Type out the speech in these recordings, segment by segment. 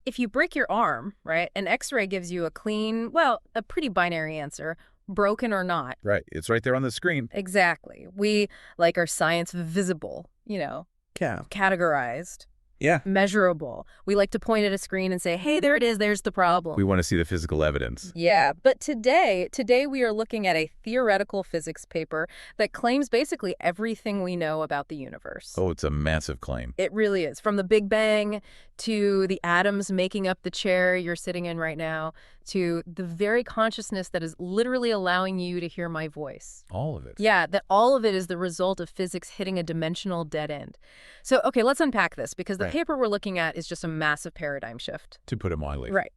if you break your arm, right, an X-ray gives you a clean, well, a pretty binary answer, broken or not. Right. It's right there on the screen. Exactly. We like our science visible, Yeah. categorized, Yeah. measurable. We like to point at a screen and say, hey, there it is, there's the problem. We want to see the physical evidence. Yeah, but today we are looking at a theoretical physics paper that claims basically everything we know about the universe. Oh, it's a massive claim. It really is. From the Big Bang to the atoms making up the chair you're sitting in right now to the very consciousness that is literally allowing you to hear my voice. All of it. Yeah, that all of it is the result of physics hitting a dimensional dead end. So, okay, let's unpack this because the paper we're looking at is just a massive paradigm shift. To put it mildly. Right.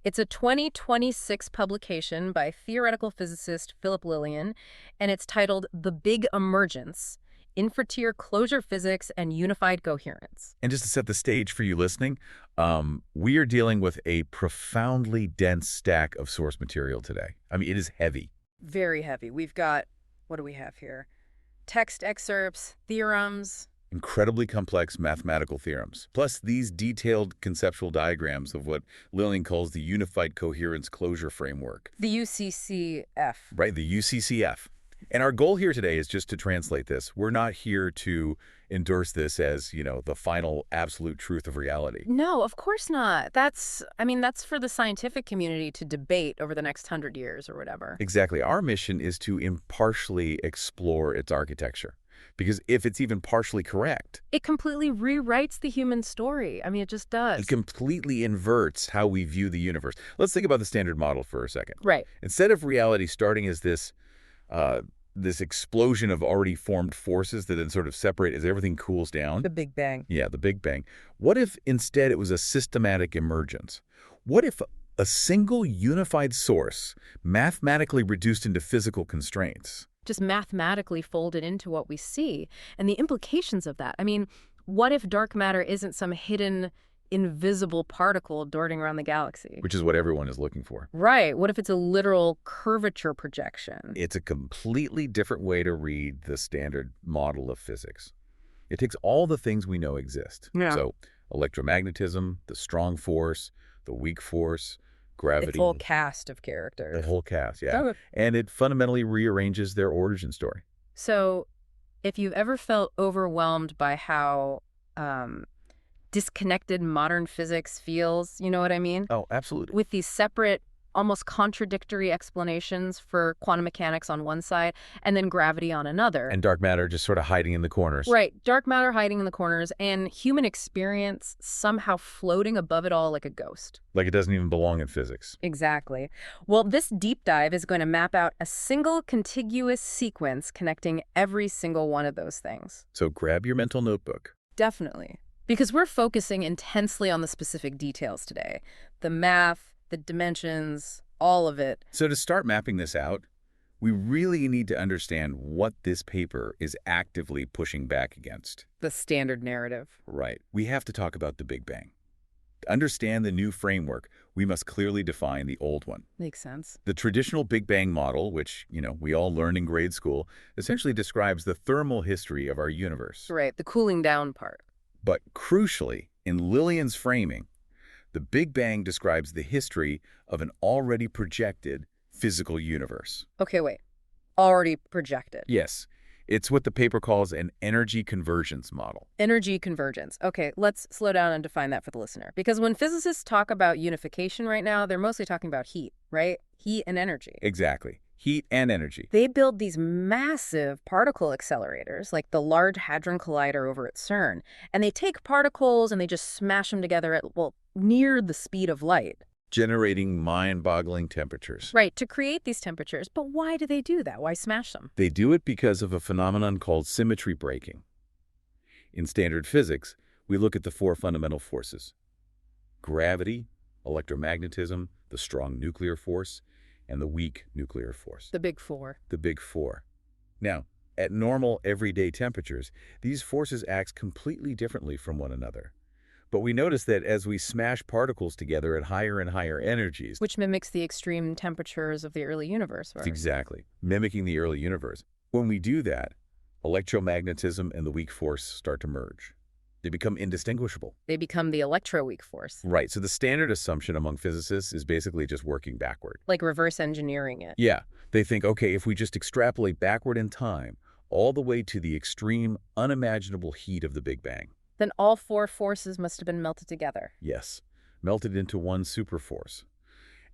It's a 2026 publication by theoretical physicist Philip Lilien, and it's titled The Big Emergence: Infrateer Closure Physics and Unified Coherence. And just to set the stage for you listening, we are dealing with a profoundly dense stack of source material today. I mean, it is heavy. Very heavy. We've got, what do we have here? Text excerpts, theorems. Incredibly complex mathematical theorems, plus these detailed conceptual diagrams of what Lilien calls the Unified Coherence Closure Framework. The UCCF. Right, the UCCF. And our goal here today is just to translate this. We're not here to endorse this as, the final absolute truth of reality. No, of course not. That's for the scientific community to debate over the next 100 years or whatever. Exactly. Our mission is to impartially explore its architecture. Because if it's even partially correct, it completely rewrites the human story. I mean, it just does. It completely inverts how we view the universe. Let's think about the standard model for a second. Right. Instead of reality starting as this explosion of already formed forces that then sort of separate as everything cools down. The Big Bang. Yeah, the Big Bang. What if instead it was a systematic emergence? What if a single unified source mathematically reduced into physical constraints? Just mathematically folded into what we see. And the implications of that. I mean, what if dark matter isn't some hidden, invisible particle darting around the galaxy? Which is what everyone is looking for. Right. What if it's a literal curvature projection? It's a completely different way to read the standard model of physics. It takes all the things we know exist. Yeah. So electromagnetism, the strong force, the weak force, gravity. The whole cast of characters. The whole cast, yeah. Okay. And it fundamentally rearranges their origin story. So if you've ever felt overwhelmed by how disconnected modern physics feels, you know what I mean? Oh, absolutely. With these separate, almost contradictory explanations for quantum mechanics on one side and then gravity on another. And dark matter just sort of hiding in the corners. Right. Dark matter hiding in the corners and human experience somehow floating above it all like a ghost. Like it doesn't even belong in physics. Exactly. Well, this deep dive is going to map out a single contiguous sequence connecting every single one of those things. So grab your mental notebook. Definitely. Because we're focusing intensely on the specific details today. The math, the dimensions, all of it. So to start mapping this out, we really need to understand what this paper is actively pushing back against. The standard narrative. Right. We have to talk about the Big Bang. To understand the new framework, we must clearly define the old one. Makes sense. The traditional Big Bang model, which, we all learned in grade school, essentially describes the thermal history of our universe. Right, the cooling down part. But crucially, in Lilien's framing, the Big Bang describes the history of an already projected physical universe. Okay, wait. Already projected. Yes. It's what the paper calls an energy convergence model. Energy convergence. Okay, let's slow down and define that for the listener. Because when physicists talk about unification right now, they're mostly talking about heat, right? Heat and energy. Exactly. Heat and energy. They build these massive particle accelerators, like the Large Hadron Collider over at CERN, and they take particles and they just smash them together at, near the speed of light. Generating mind-boggling temperatures. Right, to create these temperatures. But why do they do that? Why smash them? They do it because of a phenomenon called symmetry breaking. In standard physics, we look at the four fundamental forces: gravity, electromagnetism, the strong nuclear force, and the weak nuclear force. The big four. The big four. Now, at normal, everyday temperatures, these forces act completely differently from one another. But we notice that as we smash particles together at higher and higher energies... Which mimics the extreme temperatures of the early universe. Or... Exactly. Mimicking the early universe. When we do that, electromagnetism and the weak force start to merge. They become indistinguishable. They become the electroweak force, Right, so the standard assumption among physicists is basically just working backward. like reverse engineering it. Yeah, they think, okay, if we just extrapolate backward in time, all the way to the extreme, unimaginable heat of the Big Bang. Then all four forces must have been melted together. Yes, melted into one superforce.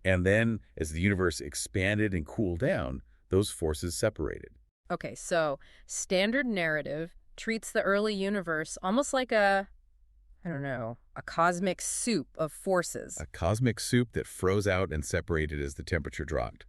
And then, as the universe expanded and cooled down, those forces separated. Okay, so standard narrative treats the early universe almost like a, I don't know, a cosmic soup of forces. A cosmic soup that froze out and separated as the temperature dropped.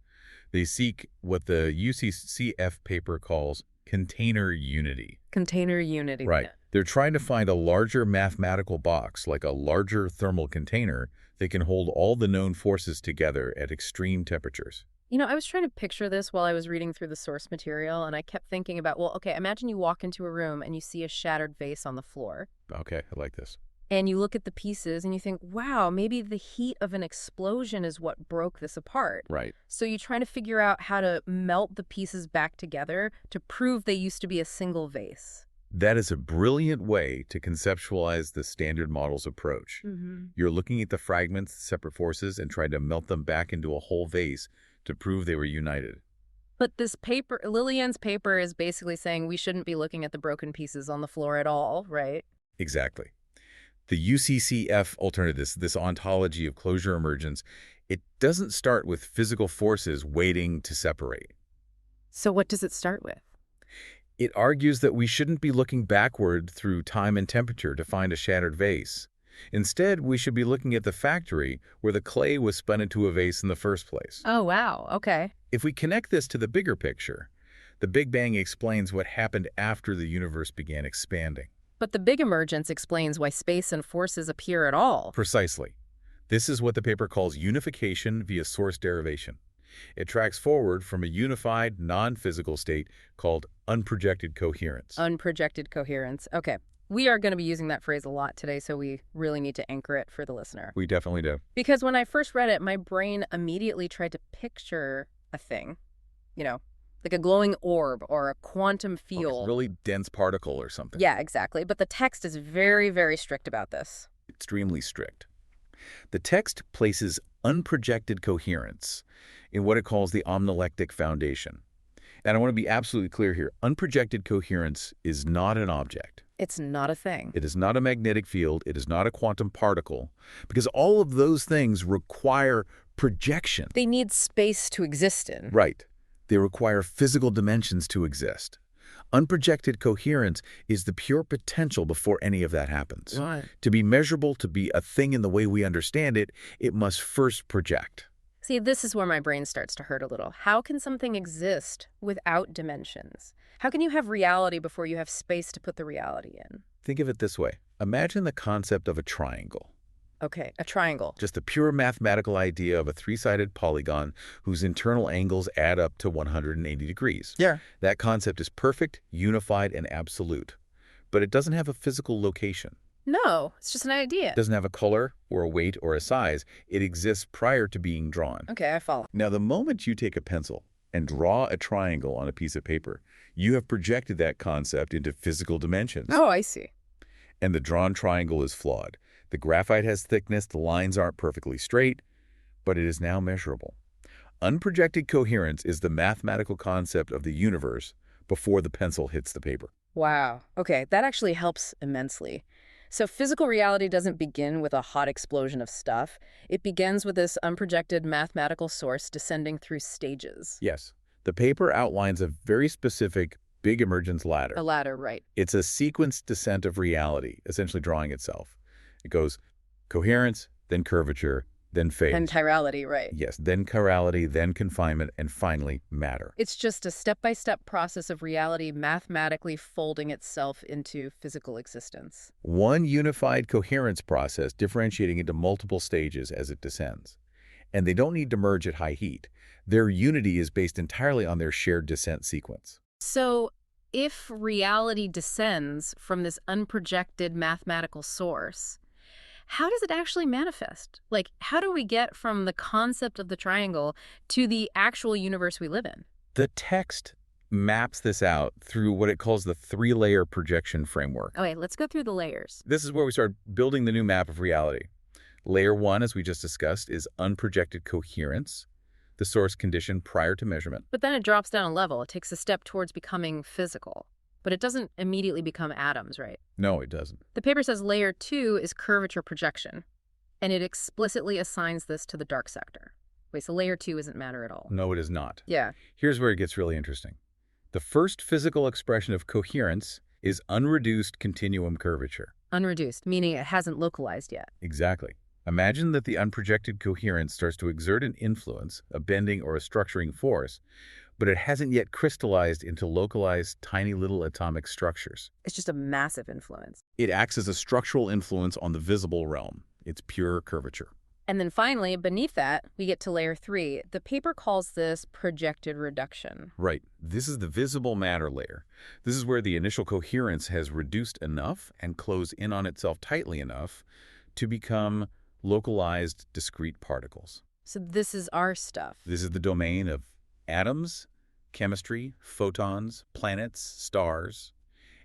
They seek what the UCCF paper calls container unity. Container unity. Right. They're trying to find a larger mathematical box, like a larger thermal container, that can hold all the known forces together at extreme temperatures. You know, I was trying to picture this while I was reading through the source material, and I kept thinking about, well, okay, imagine you walk into a room and you see a shattered vase on the floor. Okay, I like this. And you look at the pieces and you think, wow, maybe the heat of an explosion is what broke this apart. Right. So you try to figure out how to melt the pieces back together to prove they used to be a single vase. That is a brilliant way to conceptualize the standard model's approach. You're looking at the fragments, separate forces, and trying to melt them back into a whole vase to prove they were united. But this paper, Lilien's paper, is basically saying we shouldn't be looking at the broken pieces on the floor at all, right? Exactly. The UCCF alternative, this ontology of closure emergence, it doesn't start with physical forces waiting to separate. So what does it start with? It argues that we shouldn't be looking backward through time and temperature to find a shattered vase. Instead, we should be looking at the factory where the clay was spun into a vase in the first place. Oh, wow. Okay. If we connect this to the bigger picture, the Big Bang explains what happened after the universe began expanding. But the big emergence explains why space and forces appear at all. Precisely. This is what the paper calls unification via source derivation. It tracks forward from a unified, non-physical state called unprojected coherence. Unprojected coherence. Okay. We are going to be using that phrase a lot today, so we really need to anchor it for the listener. We definitely do. Because when I first read it, my brain immediately tried to picture a thing, you know, like a glowing orb or a quantum field. A really dense particle or something. Yeah, exactly. But the text is very, very strict about this. Extremely strict. The text places unprojected coherence in what it calls the omnilectic foundation. And I want to be absolutely clear here. Unprojected coherence is not an object. It's not a thing. It is not a magnetic field. It is not a quantum particle. Because all of those things require projection. They need space to exist in. Right. They require physical dimensions to exist. Unprojected coherence is the pure potential before any of that happens. Right. To be measurable, to be a thing in the way we understand it, it must first project. See, this is where my brain starts to hurt a little. How can something exist without dimensions? How can you have reality before you have space to put the reality in? Think of it this way. Imagine the concept of a triangle. Okay, a triangle. Just a pure mathematical idea of a three-sided polygon whose internal angles add up to 180 degrees. Yeah. That concept is perfect, unified, and absolute. But it doesn't have a physical location. No, it's just an idea. It doesn't have a color or a weight or a size. It exists prior to being drawn. Okay, I follow. Now, the moment you take a pencil and draw a triangle on a piece of paper, you have projected that concept into physical dimensions. Oh, I see. And the drawn triangle is flawed. The graphite has thickness, the lines aren't perfectly straight, but it is now measurable. Unprojected coherence is the mathematical concept of the universe before the pencil hits the paper. Wow. Okay, that actually helps immensely. So physical reality doesn't begin with a hot explosion of stuff. It begins with this unprojected mathematical source descending through stages. Yes. The paper outlines a very specific big emergence ladder. A ladder, right. It's a sequenced descent of reality, essentially drawing itself. It goes coherence, then curvature, then phase. And chirality, right. Yes, then chirality, then confinement, and finally matter. It's just a step-by-step process of reality mathematically folding itself into physical existence. One unified coherence process differentiating into multiple stages as it descends. And they don't need to merge at high heat. Their unity is based entirely on their shared descent sequence. So if reality descends from this unprojected mathematical source, how does it actually manifest? Like, how do we get from the concept of the triangle to the actual universe we live in? The text maps this out through what it calls the three-layer projection framework. Okay, let's go through the layers. This is where we start building the new map of reality. Layer 1, as we just discussed, is unprojected coherence, the source condition prior to measurement. But then it drops down a level. It takes a step towards becoming physical. But it doesn't immediately become atoms, right? No, it doesn't. The paper says layer 2 is curvature projection, and it explicitly assigns this to the dark sector. Wait, so layer 2 isn't matter at all? No, it is not. Yeah. Here's where it gets really interesting. The first physical expression of coherence is unreduced continuum curvature. Unreduced, meaning it hasn't localized yet. Exactly. Imagine that the unprojected coherence starts to exert an influence, a bending or a structuring force, but it hasn't yet crystallized into localized, tiny little atomic structures. It's just a massive influence. It acts as a structural influence on the visible realm. It's pure curvature. And then finally, beneath that, we get to layer 3. The paper calls this projected reduction. Right. This is the visible matter layer. This is where the initial coherence has reduced enough and closed in on itself tightly enough to become localized, discrete particles. So this is our stuff. This is the domain of atoms, chemistry, photons, planets, stars,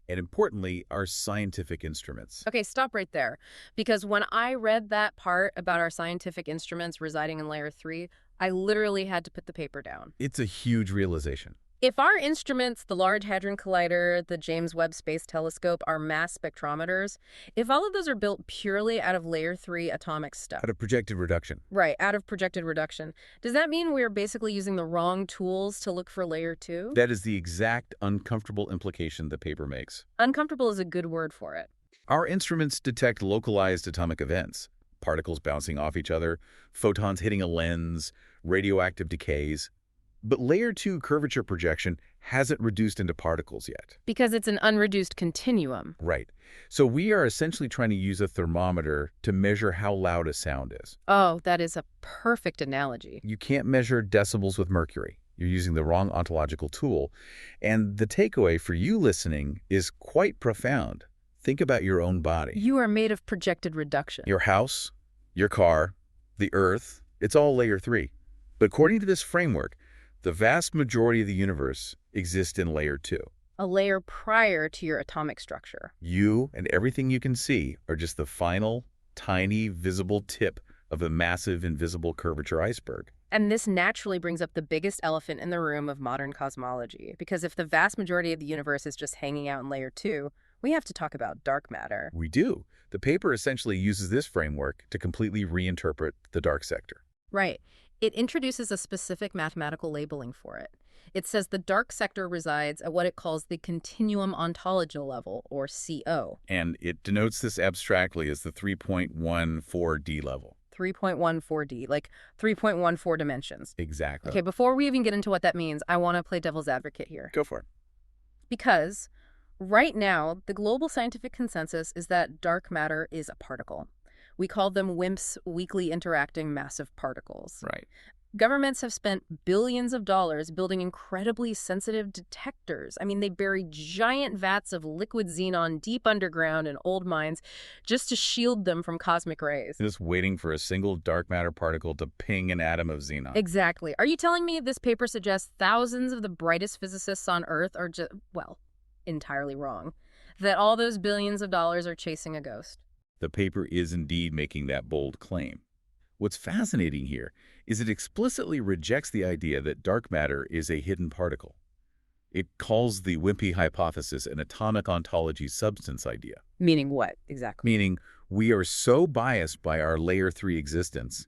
and importantly, our scientific instruments. Okay, stop right there. Because when I read that part about our scientific instruments residing in layer 3, I literally had to put the paper down. It's a huge realization. If our instruments, the Large Hadron Collider, the James Webb Space Telescope, our mass spectrometers, if all of those are built purely out of layer 3 atomic stuff. Out of projected reduction. Right, out of projected reduction. Does that mean we're basically using the wrong tools to look for layer 2? That is the exact uncomfortable implication the paper makes. Uncomfortable is a good word for it. Our instruments detect localized atomic events, particles bouncing off each other, photons hitting a lens, radioactive decays. But layer 2 curvature projection hasn't reduced into particles yet. Because it's an unreduced continuum. Right. So we are essentially trying to use a thermometer to measure how loud a sound is. Oh, that is a perfect analogy. You can't measure decibels with mercury. You're using the wrong ontological tool. And the takeaway for you listening is quite profound. Think about your own body. You are made of projected reduction. Your house, your car, the Earth, it's all layer 3. But according to this framework, the vast majority of the universe exists in layer 2. A layer prior to your atomic structure. You and everything you can see are just the final, tiny, visible tip of a massive, invisible curvature iceberg. And this naturally brings up the biggest elephant in the room of modern cosmology, because if the vast majority of the universe is just hanging out in layer 2, we have to talk about dark matter. We do. The paper essentially uses this framework to completely reinterpret the dark sector. Right. It introduces a specific mathematical labeling for it. It says the dark sector resides at what it calls the continuum ontological level, or CO. And it denotes this abstractly as the 3.14D level. 3.14D, like 3.14 dimensions. Exactly. Okay, before we even get into what that means, I want to play devil's advocate here. Go for it. Because right now, the global scientific consensus is that dark matter is a particle. We call them WIMPs, weakly interacting massive particles. Right. Governments have spent billions of dollars building incredibly sensitive detectors. I mean, they bury giant vats of liquid xenon deep underground in old mines just to shield them from cosmic rays. Just waiting for a single dark matter particle to ping an atom of xenon. Exactly. Are you telling me this paper suggests thousands of the brightest physicists on Earth are just, well, entirely wrong? That all those billions of dollars are chasing a ghost? The paper is indeed making that bold claim. What's fascinating here is it explicitly rejects the idea that dark matter is a hidden particle. It calls the wimpy hypothesis an atomic ontology substance idea. Meaning what, exactly? Meaning we are so biased by our layer 3 existence,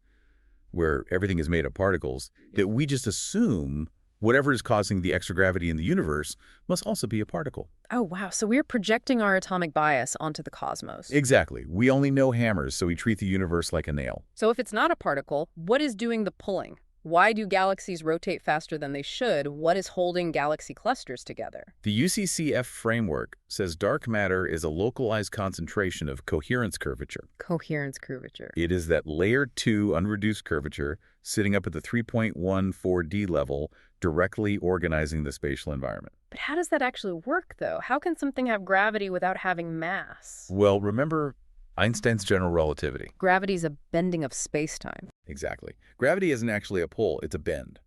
where everything is made of particles, that we just assume whatever is causing the extra gravity in the universe must also be a particle. Oh, wow. So we're projecting our atomic bias onto the cosmos. Exactly. We only know hammers, so we treat the universe like a nail. So if it's not a particle, what is doing the pulling? Why do galaxies rotate faster than they should? What is holding galaxy clusters together? The UCCF framework says dark matter is a localized concentration of coherence curvature. Coherence curvature. It is that layer 2 unreduced curvature sitting up at the 3.14D level, directly organizing the spatial environment. But how does that actually work, though? How can something have gravity without having mass? Well, remember Einstein's general relativity. Gravity's a bending of space-time. Exactly. Gravity isn't actually a pull, it's a bend.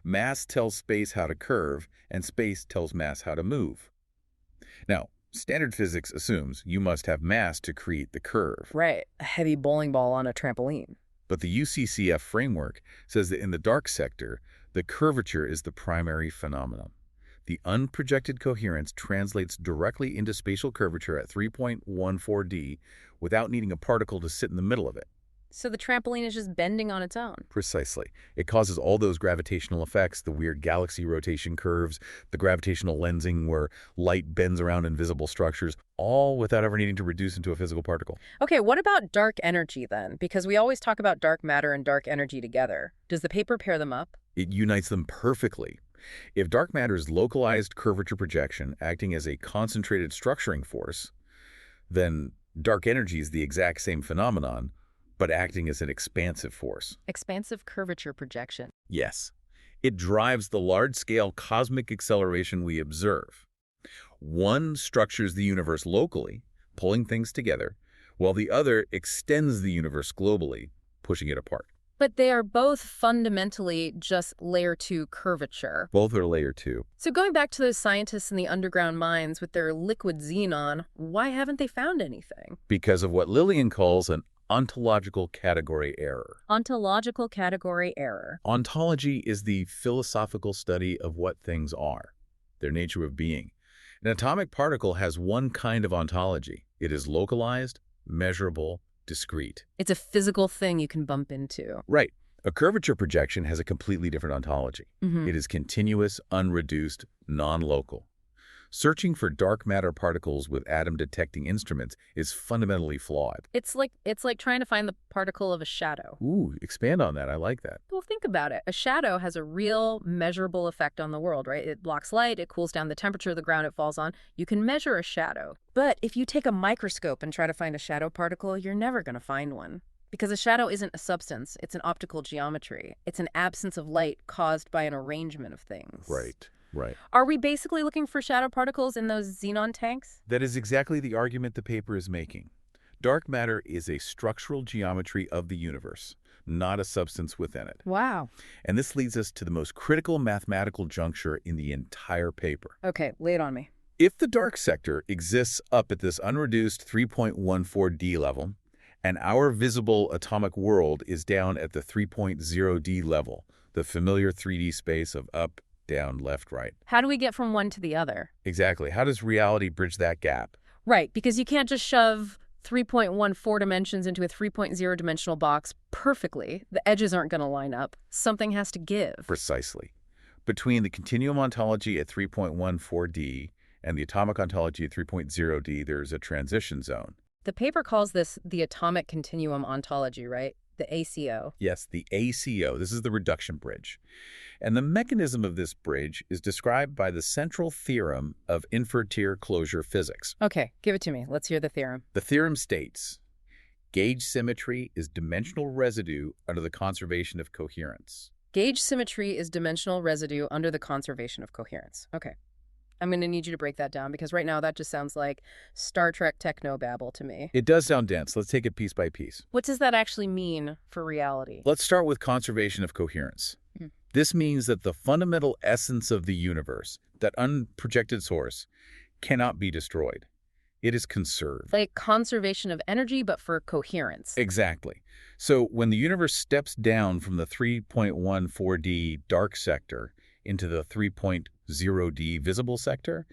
Mass tells space how to curve, and space tells mass how to move. Now, standard physics assumes you must have mass to create the curve. Right, a heavy bowling ball on a trampoline. But the UCCF framework says that in the dark sector, the curvature is the primary phenomenon. The unprojected coherence translates directly into spatial curvature at 3.14D without needing a particle to sit in the middle of it. So the trampoline is just bending on its own. Precisely. It causes all those gravitational effects, the weird galaxy rotation curves, the gravitational lensing where light bends around invisible structures, all without ever needing to reduce into a physical particle. Okay, what about dark energy then? Because we always talk about dark matter and dark energy together. Does the paper pair them up? It unites them perfectly. If dark matter's localized curvature projection acting as a concentrated structuring force, then dark energy is the exact same phenomenon, but acting as an expansive force. Expansive curvature projection. Yes. It drives the large-scale cosmic acceleration we observe. One structures the universe locally, pulling things together, while the other extends the universe globally, pushing it apart. But they are both fundamentally just layer 2 curvature. Both are layer 2. So going back to those scientists in the underground mines with their liquid xenon, why haven't they found anything? Because of what Lilien calls an ontological category error. Ontological category error. Ontology is the philosophical study of what things are, their nature of being. An atomic particle has one kind of ontology. It is localized, measurable, discrete. It's a physical thing you can bump into. Right. A curvature projection has a completely different ontology. It is continuous, unreduced, non-local. Searching for dark matter particles with atom-detecting instruments is fundamentally flawed. It's like trying to find the particle of a shadow. Ooh, expand on that. I like that. Well, think about it. A shadow has a real measurable effect on the world, right? It blocks light, it cools down the temperature of the ground it falls on. You can measure a shadow. But if you take a microscope and try to find a shadow particle, you're never going to find one. Because a shadow isn't a substance, it's an optical geometry. It's an absence of light caused by an arrangement of things. Right. Right. Are we basically looking for shadow particles in those xenon tanks? That is exactly the argument the paper is making. Dark matter is a structural geometry of the universe, not a substance within it. Wow. And this leads us to the most critical mathematical juncture in the entire paper. Okay, lay it on me. If the dark sector exists up at this unreduced 3.14D level, and our visible atomic world is down at the 3.0D level, the familiar 3D space of up, down, left, right. How do we get from one to the other? Exactly. How does reality bridge that gap? Right, because you can't just shove 3.14 dimensions into a 3.0 dimensional box perfectly. The edges aren't going to line up. Something has to give. Precisely. Between the continuum ontology at 3.14D and the atomic ontology at 3.0D, there's a transition zone. The paper calls this the atomic continuum ontology, right? The ACO. Yes, the ACO. This is the reduction bridge. And the mechanism of this bridge is described by the central theorem of invertier closure physics. Okay, give it to me. Let's hear the theorem. The theorem states, gauge symmetry is dimensional residue under the conservation of coherence. Gauge symmetry is dimensional residue under the conservation of coherence. Okay. I'm going to need you to break that down because right now that just sounds like Star Trek technobabble to me. It does sound dense. Let's take it piece by piece. What does that actually mean for reality? Let's start with conservation of coherence. This means that the fundamental essence of the universe, that unprojected source, cannot be destroyed. It is conserved. Like conservation of energy, but for coherence. Exactly. So when the universe steps down from the 3.14D dark sector into the 3.0D visible sector,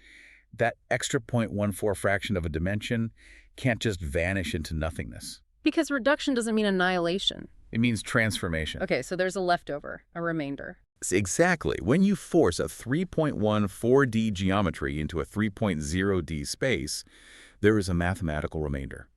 that extra 0.14 fraction of a dimension can't just vanish into nothingness. Because reduction doesn't mean annihilation. It means transformation. Okay, so there's a leftover, a remainder. Exactly. When you force a 3.14D geometry into a 3.0D space, there is a mathematical remainder.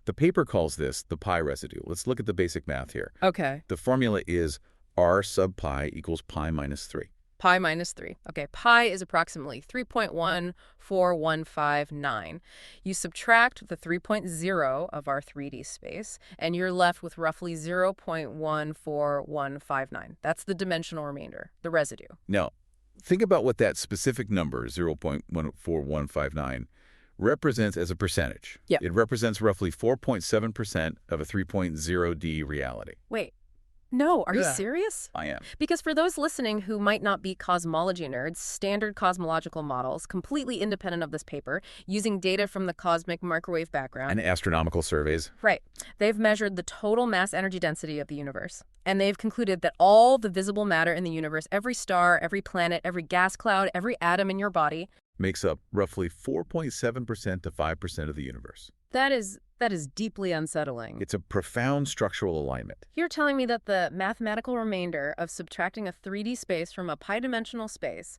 The paper calls this the pi residue. Let's look at the basic math here. Okay. The formula is r sub pi equals pi minus 3. Pi minus 3. Okay, pi is approximately 3.14159. You subtract the 3.0 of our 3D space, and you're left with roughly 0.14159. That's the dimensional remainder, the residue. Now, think about what that specific number, 0.14159, represents as a percentage. Yep. It represents roughly 4.7% of a 3.0D reality. Wait, No, are you Yeah, serious? I am. Because for those listening who might not be cosmology nerds, standard cosmological models, completely independent of this paper, using data from the cosmic microwave background. And astronomical surveys. Right. They've measured the total mass energy density of the universe. And they've concluded that all the visible matter in the universe, every star, every planet, every gas cloud, every atom in your body, Makes up roughly 4.7% to 5% of the universe. that is deeply unsettling. It's a profound structural alignment. You're telling me that the mathematical remainder of subtracting a 3D space from a pi-dimensional space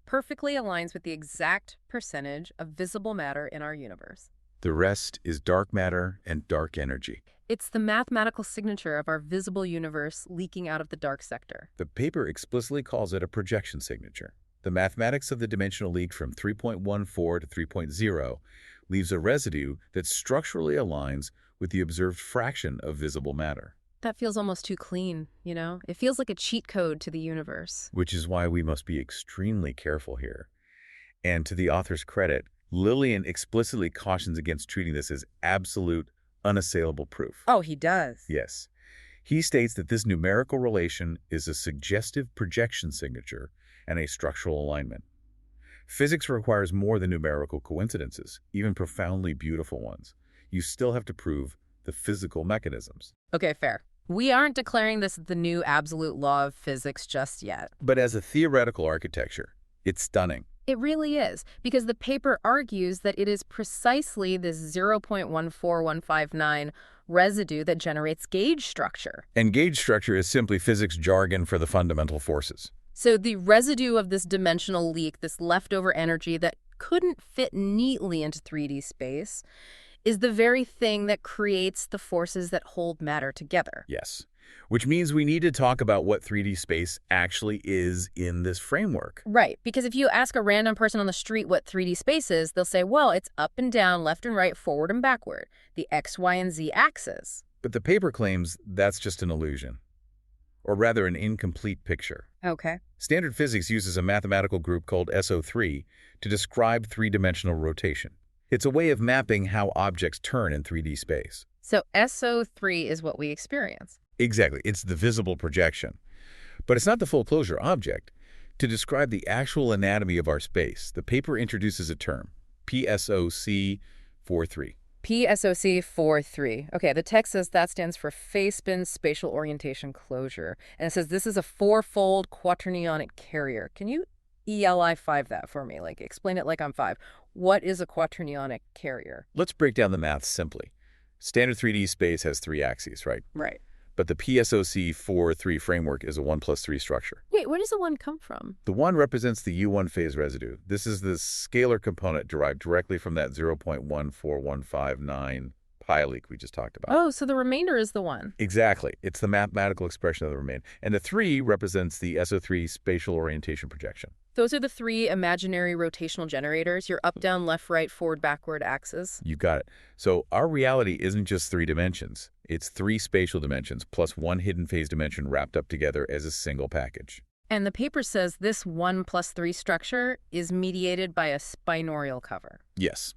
perfectly aligns with the exact percentage of visible matter in our universe. The rest is dark matter and dark energy. It's the mathematical signature of our visible universe leaking out of the dark sector. The paper explicitly calls it a projection signature. The mathematics of the dimensional leak from 3.14 to 3.0 leaves a residue that structurally aligns with the observed fraction of visible matter. That feels almost too clean, you know? It feels like a cheat code to the universe. Which is why we must be extremely careful here. And to the author's credit, Lilien explicitly cautions against treating this as absolute, unassailable proof. Oh, he does. Yes. He states that this numerical relation is a suggestive projection signature and a structural alignment. Physics requires more than numerical coincidences, even profoundly beautiful ones. You still have to prove the physical mechanisms. Okay, fair. We aren't declaring this the new absolute law of physics just yet. But as a theoretical architecture, it's stunning. It really is, because the paper argues that it is precisely this 0.14159 residue that generates gauge structure. And gauge structure is simply physics jargon for the fundamental forces. So the residue of this dimensional leak, this leftover energy that couldn't fit neatly into 3D space, is the very thing that creates the forces that hold matter together. Yes. Which means we need to talk about what 3D space actually is in this framework. Right, because if you ask a random person on the street what 3D space is, they'll say, well, it's up and down, left and right, forward and backward, the X, Y, and Z axis. But the paper claims that's just an illusion, or rather an incomplete picture. Okay. Standard physics uses a mathematical group called SO3 to describe three-dimensional rotation. It's a way of mapping how objects turn in 3D space. So SO3 is what we experience. Exactly. It's the visible projection. But it's not the full closure object. To describe the actual anatomy of our space, the paper introduces a term, PSOC 43. PSOC 43. Okay, the text says that stands for phase-spin spatial orientation closure. And it says this is a four-fold quaternionic carrier. Can you ELI5 that for me? Like, explain it like I'm 5. What is a quaternionic carrier? Let's break down the math simply. Standard 3D space has 3 axes, right? Right. But the PSOC 4-3 framework is a 1+3 structure. Wait, where does the 1 come from? The 1 represents the U1 phase residue. This is the scalar component derived directly from that 0.14159 pi leak we just talked about. Oh, so the remainder is the 1. Exactly. It's the mathematical expression of the remainder. And the 3 represents the SO3 spatial orientation projection. Those are the 3 imaginary rotational generators, your up, down, left, right, forward, backward axes. You got it. So our reality isn't just 3 dimensions. It's 3 spatial dimensions plus 1 hidden phase dimension wrapped up together as a single package. And the paper says this 1+3 structure is mediated by a spinorial cover. Yes.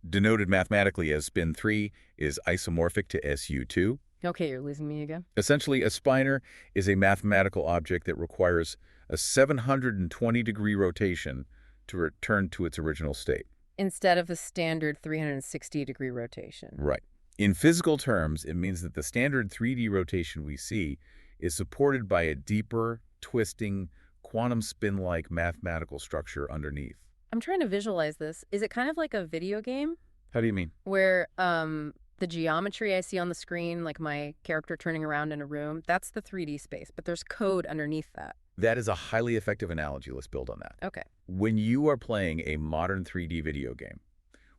Denoted mathematically as spin 3 is isomorphic to SU2. Okay, you're losing me again. Essentially, a spinor is a mathematical object that requires a 720-degree rotation to return to its original state. Instead of a standard 360-degree rotation. Right. In physical terms, it means that the standard 3D rotation we see is supported by a deeper, twisting, quantum spin-like mathematical structure underneath. I'm trying to visualize this. Is it kind of like a video game? How do you mean? Where the geometry I see on the screen, like my character turning around in a room, that's the 3D space, but there's code underneath that. That is a highly effective analogy. Let's build on that. Okay. When you are playing a modern 3D video game,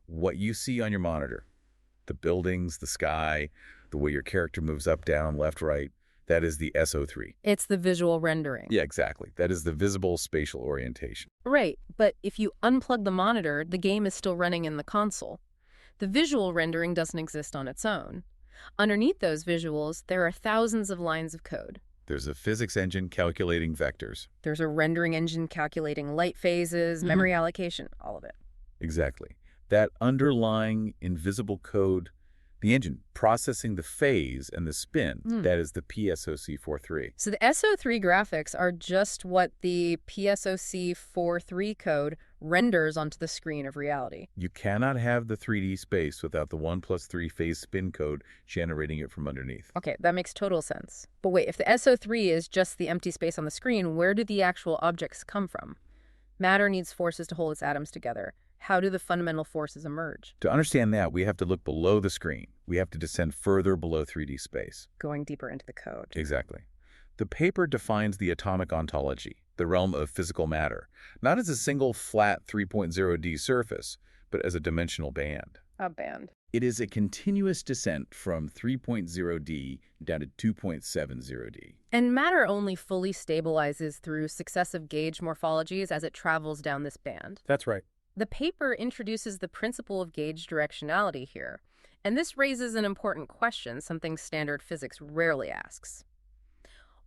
what you see on your monitor, the buildings, the sky, the way your character moves up, down, left, right, that is the SO3. It's the visual rendering. Yeah, exactly. That is the visible spatial orientation. Right, but if you unplug the monitor, the game is still running in the console. The visual rendering doesn't exist on its own. Underneath those visuals, there are thousands of lines of code. There's a physics engine calculating vectors. There's a rendering engine calculating light phases, memory allocation, all of it. Exactly. That underlying invisible code The engine processing the phase and the spin, Hmm. that is the PSOC43. So the SO3 graphics are just what the PSOC43 code renders onto the screen of reality. You cannot have the 3D space without the 1+3 phase spin code generating it from underneath. Okay, that makes total sense. But wait, if the SO3 is just the empty space on the screen, where do the actual objects come from? Matter needs forces to hold its atoms together. How do the fundamental forces emerge? To understand that, we have to look below the screen. We have to descend further below 3D space. Going deeper into the code. Exactly. The paper defines the atomic ontology, the realm of physical matter, not as a single flat 3.0D surface, but as a dimensional band. A band. It is a continuous descent from 3.0D down to 2.70D. And matter only fully stabilizes through successive gauge morphologies as it travels down this band. That's right. The paper introduces the principle of gauge directionality here, and this raises an important question, something standard physics rarely asks.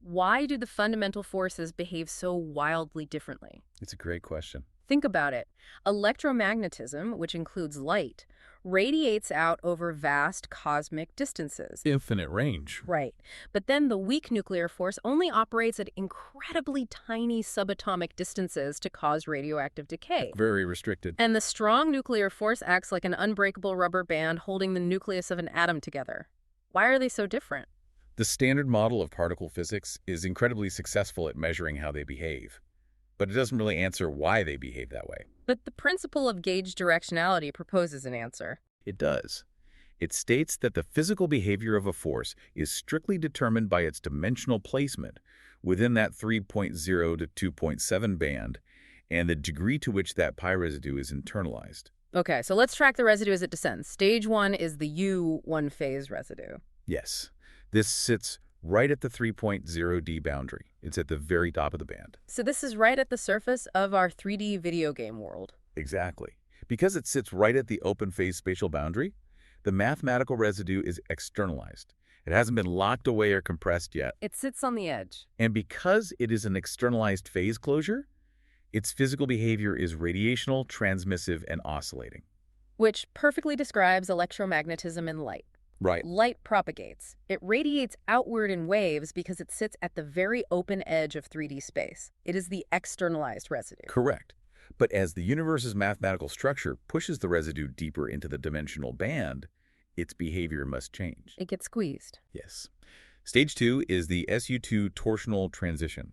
Why do the fundamental forces behave so wildly differently? It's a great question. Think about it. Electromagnetism, which includes light, radiates out over vast cosmic distances. Infinite range. Right. But then the weak nuclear force only operates at incredibly tiny subatomic distances to cause radioactive decay. Very restricted. And the strong nuclear force acts like an unbreakable rubber band holding the nucleus of an atom together. Why are they so different? The standard model of particle physics is incredibly successful at measuring how they behave, but it doesn't really answer why they behave that way. But the principle of gauge directionality proposes an answer. It does. It states that the physical behavior of a force is strictly determined by its dimensional placement within that 3.0 to 2.7 band and the degree to which that pi residue is internalized. Okay, so let's track the residue as it descends. Stage 1 is the U1 phase residue. Yes, this sits right at the 3.0D boundary. It's at the very top of the band. So this is right at the surface of our 3D video game world. Exactly. Because it sits right at the open phase spatial boundary, the mathematical residue is externalized. It hasn't been locked away or compressed yet. It sits on the edge. And because it is an externalized phase closure, its physical behavior is radiational, transmissive, and oscillating. Which perfectly describes electromagnetism in light. Right. Light propagates. It radiates outward in waves because it sits at the very open edge of 3D space. It is the externalized residue. Correct. But as the universe's mathematical structure pushes the residue deeper into the dimensional band, its behavior must change. It gets squeezed. Yes. Stage 2 is the SU2 torsional transition.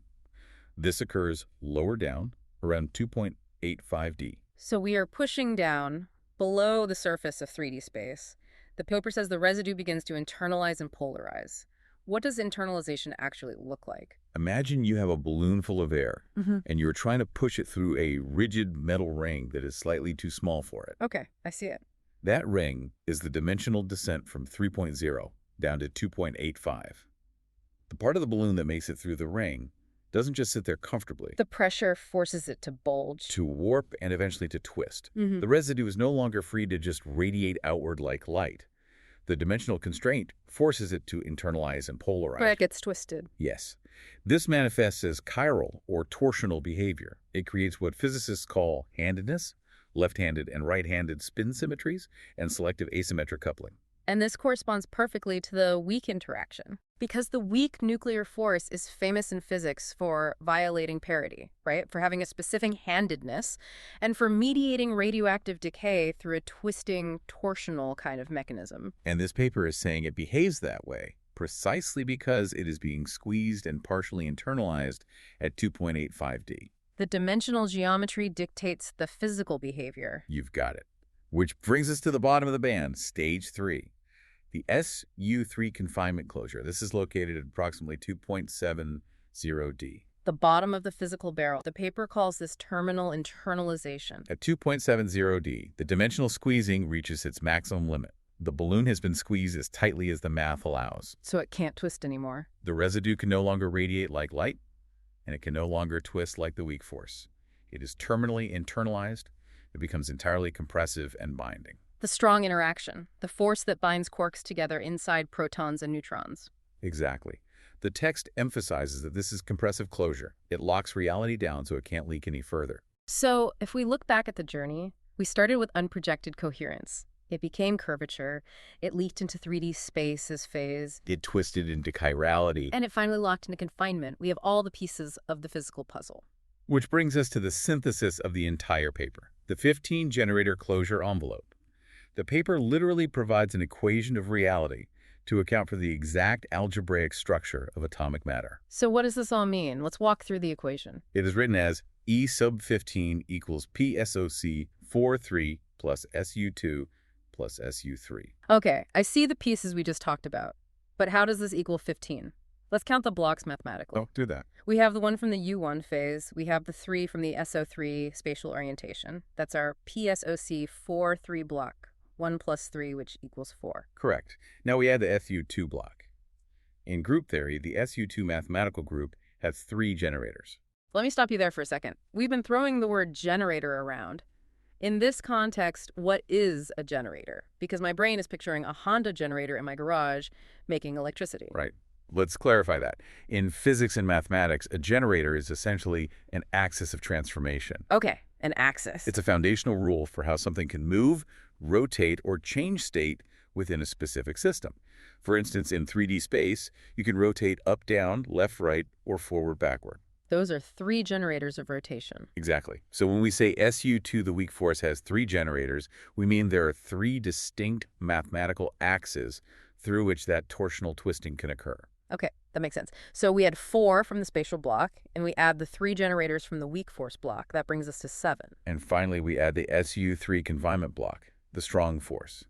This occurs lower down, around 2.85D. So we are pushing down below the surface of 3D space. The paper says the residue begins to internalize and polarize. What does internalization actually look like? Imagine you have a balloon full of air, Mm-hmm. and you're trying to push it through a rigid metal ring that is slightly too small for it. Okay, I see it. That ring is the dimensional descent from 3.0 down to 2.85. The part of the balloon that makes it through the ring doesn't just sit there comfortably. The pressure forces it to bulge. To warp and eventually to twist. Mm-hmm. The residue is no longer free to just radiate outward like light. The dimensional constraint forces it to internalize and polarize. But it gets twisted. Yes. This manifests as chiral or torsional behavior. It creates what physicists call handedness, left-handed and right-handed spin symmetries, and selective asymmetric coupling. And this corresponds perfectly to the weak interaction. Because the weak nuclear force is famous in physics for violating parity, right? For having a specific handedness, and for mediating radioactive decay through a twisting, torsional kind of mechanism. And this paper is saying it behaves that way precisely because it is being squeezed and partially internalized at 2.85D. The dimensional geometry dictates the physical behavior. You've got it. Which brings us to the bottom of the band, stage 3. The SU3 confinement closure. This is located at approximately 2.70D. The bottom of the physical barrel. The paper calls this terminal internalization. At 2.70D, the dimensional squeezing reaches its maximum limit. The balloon has been squeezed as tightly as the math allows. So it can't twist anymore. The residue can no longer radiate like light, and it can no longer twist like the weak force. It is terminally internalized. It becomes entirely compressive and binding. The strong interaction, the force that binds quarks together inside protons and neutrons. Exactly. The text emphasizes that this is compressive closure. It locks reality down so it can't leak any further. So if we look back at the journey, we started with unprojected coherence. It became curvature. It leaked into 3D space as phase. It twisted into chirality. And it finally locked into confinement. We have all the pieces of the physical puzzle. Which brings us to the synthesis of the entire paper, the 15-generator closure envelope. The paper literally provides an equation of reality to account for the exact algebraic structure of atomic matter. So what does this all mean? Let's walk through the equation. It is written as E sub 15 equals PSOC 43 plus SU2 plus SU3. Okay, I see the pieces we just talked about. But how does this equal 15? Let's count the blocks mathematically. Oh, do that. We have the one from the U1 phase. We have the 3 from the SO3 spatial orientation. That's our PSOC 4-3 block. 1 plus 3, which equals 4. Correct. Now we add the SU2 block. In group theory, the SU2 mathematical group has 3 generators. Let me stop you there for a second. We've been throwing the word generator around. In this context, what is a generator? Because my brain is picturing a Honda generator in my garage making electricity. Right. Let's clarify that. In physics and mathematics, a generator is essentially an axis of transformation. Okay, an axis. It's a foundational rule for how something can move, rotate, or change state within a specific system. For instance, in 3D space, you can rotate up, down, left, right, or forward, backward. Those are 3 generators of rotation. Exactly. So when we say SU2, the weak force, has 3 generators, we mean there are 3 distinct mathematical axes through which that torsional twisting can occur. Okay, that makes sense. So we had 4 from the spatial block, and we add the 3 generators from the weak force block. That brings us to 7. And finally, we add the SU3 confinement block, the strong force.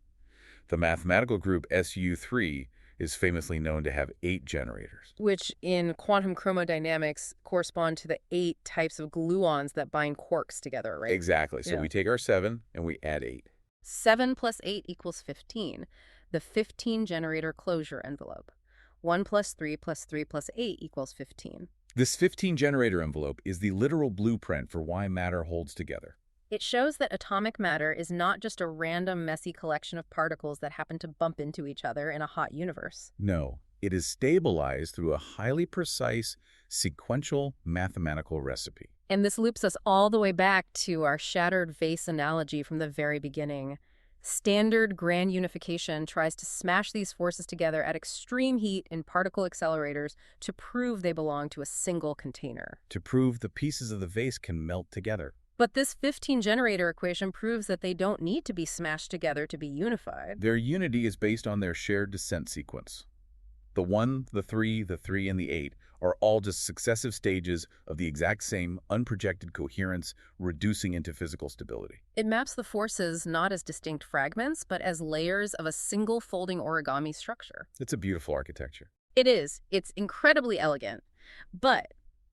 The mathematical group SU3 is famously known to have 8 generators. Which in quantum chromodynamics correspond to the 8 types of gluons that bind quarks together, right? Exactly. So Yeah. we take our 7 and we add 8. 7 plus 8 equals 15, the 15-generator closure envelope. 1 plus 3 plus 3 plus 8 equals 15. This 15-generator envelope is the literal blueprint for why matter holds together. It shows that atomic matter is not just a random, messy collection of particles that happen to bump into each other in a hot universe. No, it is stabilized through a highly precise, sequential mathematical recipe. And this loops us all the way back to our shattered vase analogy from the very beginning. Standard grand unification tries to smash these forces together at extreme heat in particle accelerators to prove they belong to a single container. To prove the pieces of the vase can melt together. But this 15-generator equation proves that they don't need to be smashed together to be unified. Their unity is based on their shared descent sequence. The 1, the 3, and the 8 are all just successive stages of the exact same unprojected coherence reducing into physical stability. It maps the forces not as distinct fragments, but as layers of a single folding origami structure. It's a beautiful architecture. It is. It's incredibly elegant. But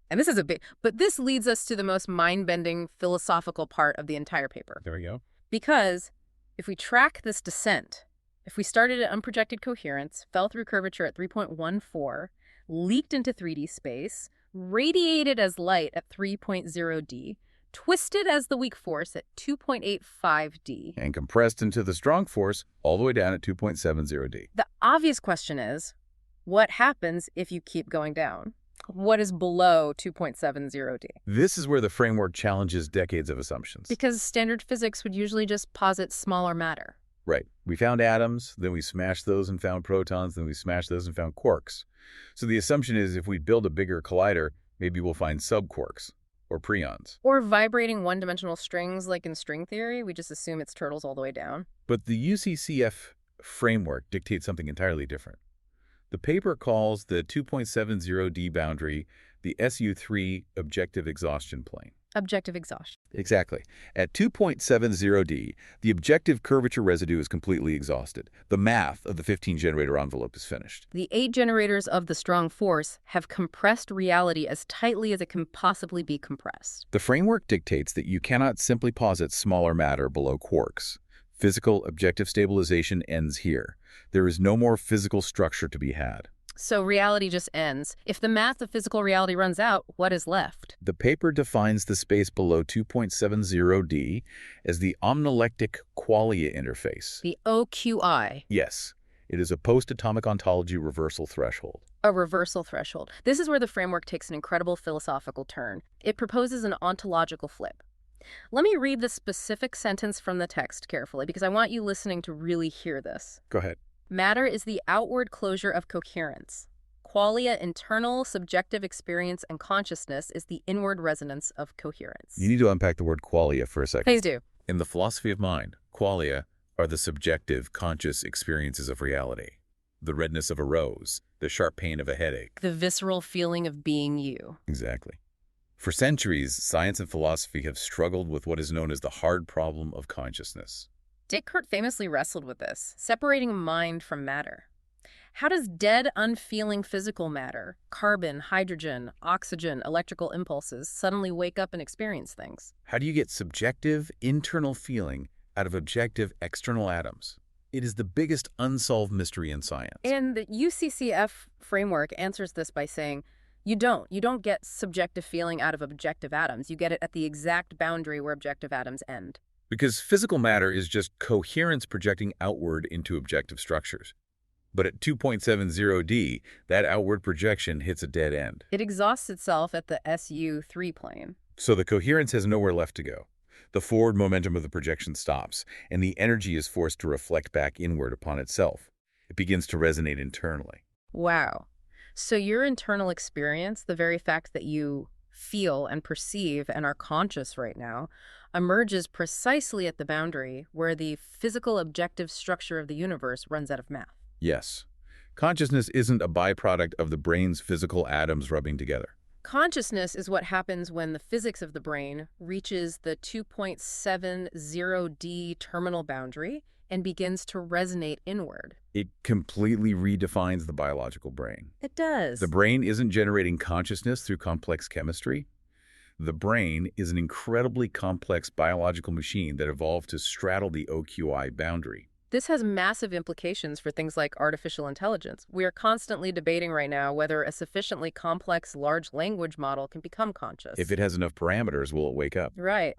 this leads us to the most mind-bending philosophical part of the entire paper. There we go. Because if we track this descent, if we started at unprojected coherence, fell through curvature at 3.14, leaked into 3D space, radiated as light at 3.0 D, twisted as the weak force at 2.85 D, And compressed into the strong force all the way down at 2.70 D. the obvious question is, what happens if you keep going down? What is below 2.70 D? This is where the framework challenges decades of assumptions. Because standard physics would usually just posit smaller matter. Right. We found atoms, then we smashed those and found protons, then we smashed those and found quarks. So the assumption is if we build a bigger collider, maybe we'll find subquarks or preons. Or vibrating one-dimensional strings like in string theory, we just assume it's turtles all the way down. But the UCCF framework dictates something entirely different. The paper calls the 2.70 D boundary the SU3 objective exhaustion plane. Objective exhaustion. Exactly. At 2.70 D, the objective curvature residue is completely exhausted. The math of the 15-generator envelope is finished. The 8 generators of the strong force have compressed reality as tightly as it can possibly be compressed. The framework dictates that you cannot simply posit smaller matter below quarks. Physical objective stabilization ends here. There is no more physical structure to be had. So reality just ends. If the math of physical reality runs out, what is left? The paper defines the space below 2.70 D as the omnilectic qualia interface. The OQI. Yes, it is a post-atomic ontology reversal threshold. A reversal threshold. This is where the framework takes an incredible philosophical turn. It proposes an ontological flip. Let me read the specific sentence from the text carefully because I want you listening to really hear this. Go ahead. Matter is the outward closure of coherence. Qualia, internal, subjective experience, and consciousness is the inward resonance of coherence. You need to unpack the word qualia for a second. Please do. In the philosophy of mind, qualia are the subjective, conscious experiences of reality. The redness of a rose, the sharp pain of a headache. The visceral feeling of being you. Exactly. For centuries, science and philosophy have struggled with what is known as the hard problem of consciousness. Descartes famously wrestled with this, separating mind from matter. How does dead, unfeeling physical matter, carbon, hydrogen, oxygen, electrical impulses, suddenly wake up and experience things? How do you get subjective, internal feeling out of objective, external atoms? It is the biggest unsolved mystery in science. And the UCCF framework answers this by saying, you don't get subjective feeling out of objective atoms. You get it at the exact boundary where objective atoms end. Because physical matter is just coherence projecting outward into objective structures. But at 2.70D, that outward projection hits a dead end. It exhausts itself at the SU3 plane. So the coherence has nowhere left to go. The forward momentum of the projection stops, and the energy is forced to reflect back inward upon itself. It begins to resonate internally. Wow. So your internal experience, the very fact that you feel and perceive and are conscious right now, emerges precisely at the boundary where the physical objective structure of the universe runs out of math. Yes. Consciousness isn't a byproduct of the brain's physical atoms rubbing together. Consciousness is what happens when the physics of the brain reaches the 2.70D terminal boundary and begins to resonate inward. It completely redefines the biological brain. It does. The brain isn't generating consciousness through complex chemistry. The brain is an incredibly complex biological machine that evolved to straddle the OQI boundary. This has massive implications for things like artificial intelligence. We are constantly debating right now whether a sufficiently complex large language model can become conscious. If it has enough parameters, will it wake up? Right.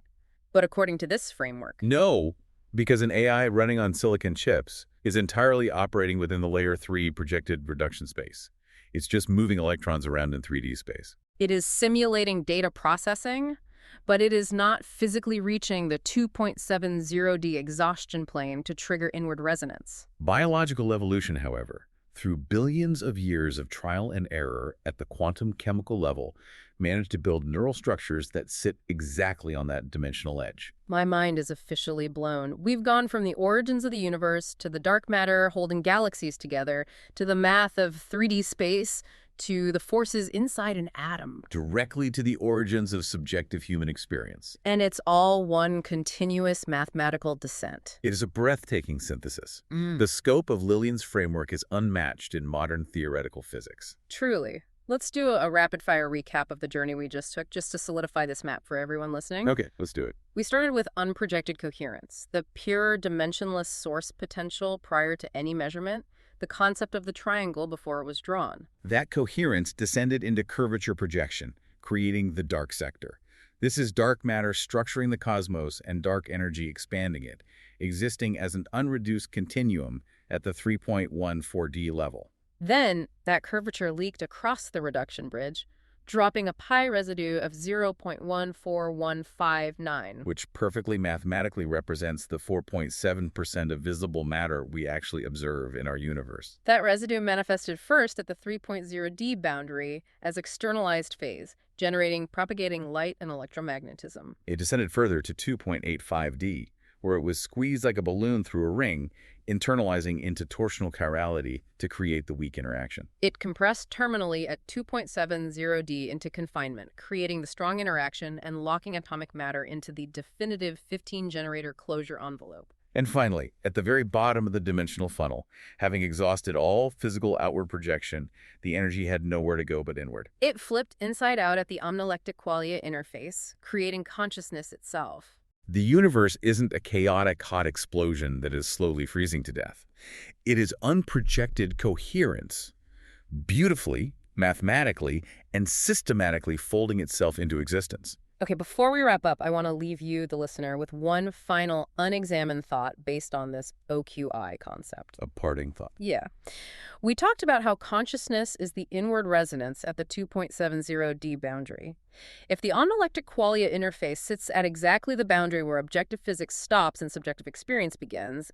But according to this framework. No, because an AI running on silicon chips is entirely operating within the layer 3 projected reduction space. It's just moving electrons around in 3D space. It is simulating data processing, but it is not physically reaching the 2.70D exhaustion plane to trigger inward resonance. Biological evolution, however, through billions of years of trial and error at the quantum chemical level, managed to build neural structures that sit exactly on that dimensional edge. My mind is officially blown. We've gone from the origins of the universe to the dark matter holding galaxies together, to the math of 3D space, to the forces inside an atom. Directly to the origins of subjective human experience. And it's all one continuous mathematical descent. It is a breathtaking synthesis. The scope of Lilien's framework is unmatched in modern theoretical physics. Truly. Let's do a rapid-fire recap of the journey we just took, just to solidify this map for everyone listening. Okay, let's do it. We started with unprojected coherence, the pure dimensionless source potential prior to any measurement, the concept of the triangle before it was drawn. That coherence descended into curvature projection, creating the dark sector. This is dark matter structuring the cosmos and dark energy expanding it, existing as an unreduced continuum at the 3.14D level. Then, that curvature leaked across the reduction bridge, dropping a pi residue of 0.14159. Which perfectly mathematically represents the 4.7% of visible matter we actually observe in our universe. That residue manifested first at the 3.0D boundary as externalized phase, propagating light and electromagnetism. It descended further to 2.85D, where it was squeezed like a balloon through a ring, internalizing into torsional chirality to create the weak interaction. It compressed terminally at 2.70D into confinement, creating the strong interaction and locking atomic matter into the definitive 15-generator closure envelope. And finally, at the very bottom of the dimensional funnel, having exhausted all physical outward projection, the energy had nowhere to go but inward. It flipped inside out at the omnilectic qualia interface, creating consciousness itself. The universe isn't a chaotic hot explosion that is slowly freezing to death. It is unprojected coherence, beautifully, mathematically, and systematically folding itself into existence. Okay, before we wrap up, I want to leave you, the listener, with one final unexamined thought based on this OQI concept. A parting thought. Yeah. We talked about how consciousness is the inward resonance at the 2.70D boundary. If the onelectric qualia interface sits at exactly the boundary where objective physics stops and subjective experience begins,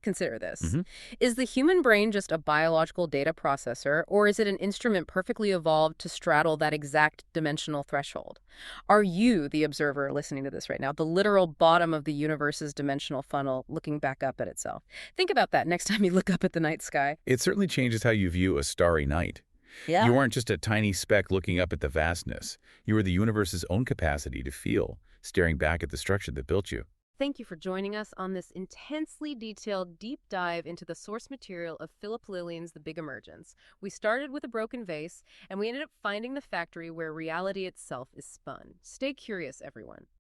consider this. Hmm. Is the human brain just a biological data processor, or is it an instrument perfectly evolved to straddle that exact dimensional threshold? Are you, the observer listening to this right now, the literal bottom of the universe's dimensional funnel looking back up at itself? Think about that next time you look up at the night sky. It certainly changes how you view a starry night. Yeah. You aren't just a tiny speck looking up at the vastness. You are the universe's own capacity to feel, staring back at the structure that built you. Thank you for joining us on this intensely detailed deep dive into the source material of Philip Lilien's The Big Emergence. We started with a broken vase, and we ended up finding the factory where reality itself is spun. Stay curious, everyone.